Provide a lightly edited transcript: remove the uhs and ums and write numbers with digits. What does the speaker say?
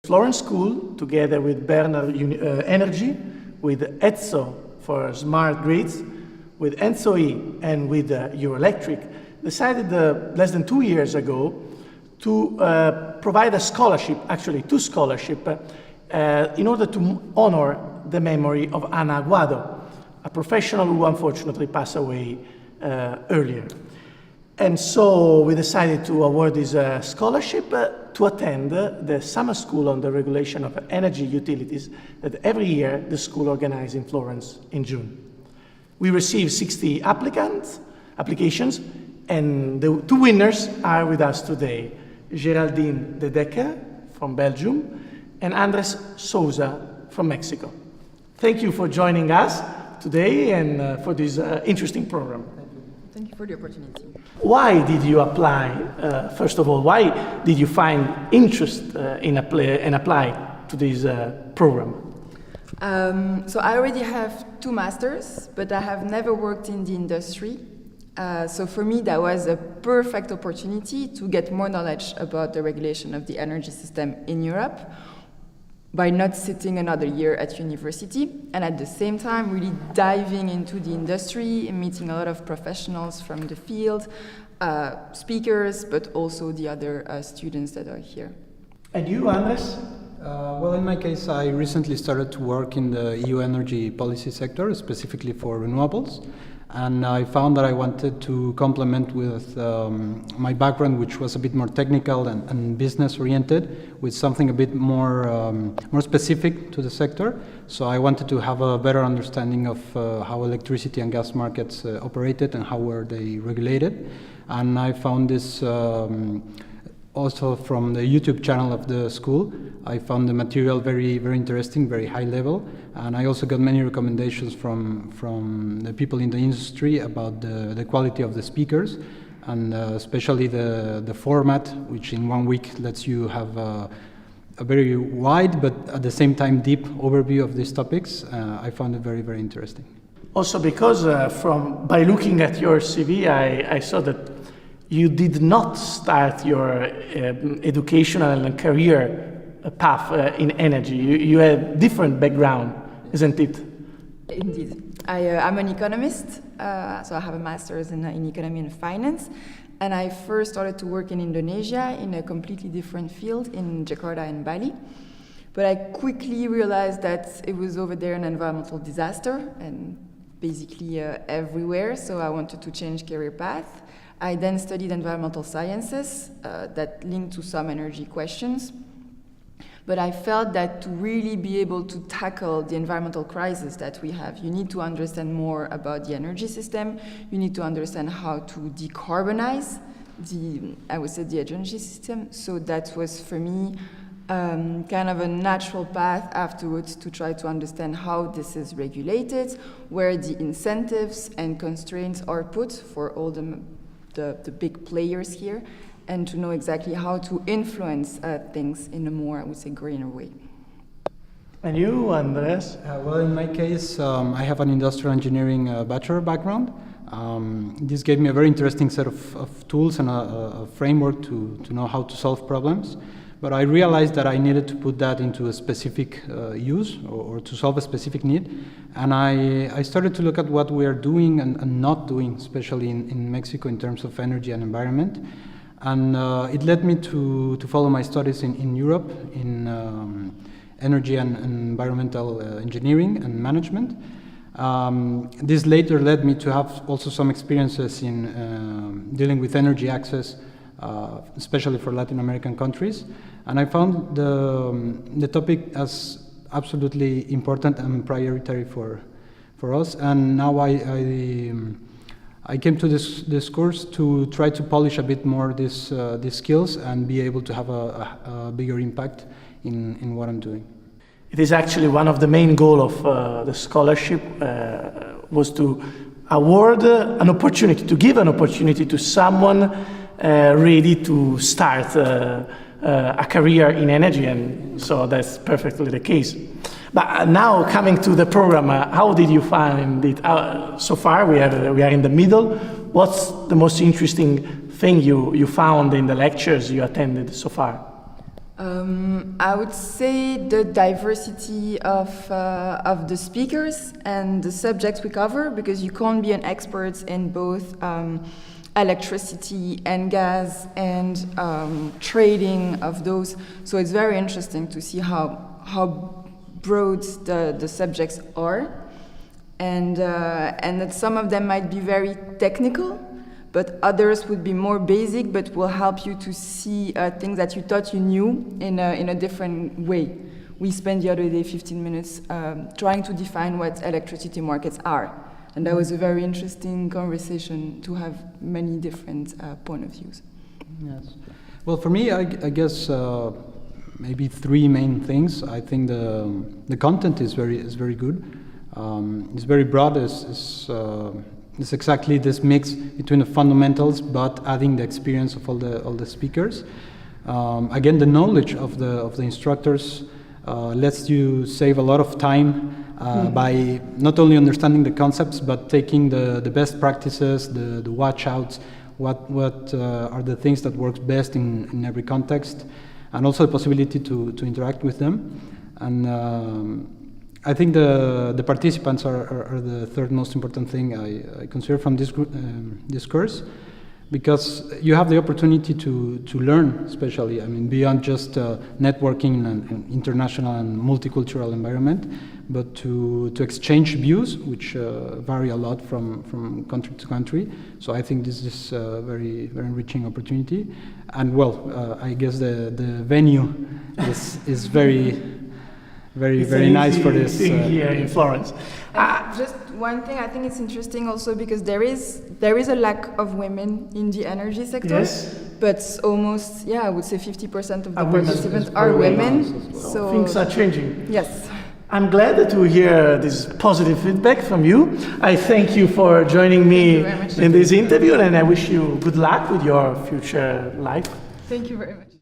Florence School, together with Berner Energy, with ENTSO for smart grids, with ENTSO-E and with Euroelectric, decided less than 2 years ago to provide a scholarship, actually 2 scholarships, in order to honor the memory of Ana Aguado, a professional who unfortunately passed away earlier. And so we decided to award this scholarship to attend the summer school on the regulation of energy utilities that every year the school organizes in Florence in June. We received 60 applications, and the 2 winners are with us today. Geraldine De Decker from Belgium and Andres Souza from Mexico. Thank you for joining us today and for this interesting program. Thank you for the opportunity. Why did you apply, first of all, why did you find interest in apply to this program? So I already have 2 masters, but I have never worked in the industry. So for me, that was a perfect opportunity to get more knowledge about the regulation of the energy system in Europe by not sitting another year at university, and at the same time really diving into the industry and meeting a lot of professionals from the field, speakers, but also the other students that are here. And you, Andres? Well, in my case, I recently started to work in the EU energy policy sector, specifically for renewables. And I found that I wanted to complement with my background, which was a bit more technical and business-oriented, with something a bit more specific to the sector. So I wanted to have a better understanding of how electricity and gas markets operated and how were they regulated. And I found this also from the YouTube channel of the school. I found the material very, very interesting, very high level, and I also got many recommendations from the people in the industry about the quality of the speakers, and especially the format, which in 1 week lets you have a very wide but at the same time deep overview of these topics. I found it very, very interesting. Also because by looking at your CV, I saw that you did not start your educational and career path in energy. You had different background, isn't it? Indeed. I'm an economist, so I have a master's in economy and finance, and I first started to work in Indonesia in a completely different field in Jakarta and Bali. But I quickly realized that it was over there an environmental disaster, and basically everywhere, so I wanted to change career path. I then studied environmental sciences that linked to some energy questions. But I felt that to really be able to tackle the environmental crisis that we have, you need to understand more about the energy system. You need to understand how to decarbonize the energy system. So that was for me kind of a natural path afterwards to try to understand how this is regulated, where the incentives and constraints are put for all the big players here, and to know exactly how to influence things in a more, I would say, greener way. And you, Andres? Well, in my case, I have an industrial engineering bachelor background. This gave me a very interesting set of tools and a framework to know how to solve problems. But I realized that I needed to put that into a specific use or to solve a specific need. And I started to look at what we are doing and not doing, especially in Mexico in terms of energy and environment. And it led me to follow my studies in Europe in energy and environmental engineering and management. This later led me to have also some experiences in dealing with energy access, especially for Latin American countries. And I found the topic as absolutely important and priority for us. And now I came to this course to try to polish a bit more these skills and be able to have a bigger impact in what I'm doing. It is actually one of the main goals of the scholarship was to award an opportunity, to give an opportunity to someone ready to start a career in energy, and so that's perfectly the case. But now coming to the program, how did you find it? So far we are in the middle. What's the most interesting thing you found in the lectures you attended so far? I would say the diversity of the speakers and the subjects we cover, because you can't be an expert in both electricity and gas and trading of those. So it's very interesting to see how broad the subjects are, and that some of them might be very technical, but others would be more basic, but will help you to see things that you thought you knew in a different way. We spent the other day 15 minutes trying to define what electricity markets are. And that was a very interesting conversation to have many different point of views. Yes. Well, for me, I guess maybe three main things. I think the content is very good. It's very broad. It's exactly this mix between the fundamentals, but adding the experience of all the speakers. Again, the knowledge of the instructors lets you save a lot of time by not only understanding the concepts, but taking the best practices, the watch outs, what are the things that works best in every context, and also the possibility to interact with them. And I think the participants are the third most important thing I consider from this course, because you have the opportunity to learn, especially, I mean, beyond just networking in an international and multicultural environment, but to exchange views, which vary a lot from country to country. So I think this is a very enriching opportunity. And well, I guess the venue is very nice for this. Here in Florence. Just one thing, I think it's interesting also because there is a lack of women in the energy sector. Yes. But almost, I would say 50% of the women. participants are women. So Things are changing. yes. I'm glad to hear this positive feedback from you. I thank you for joining me very much. in this interview, and I wish you good luck with your future life. Thank you very much.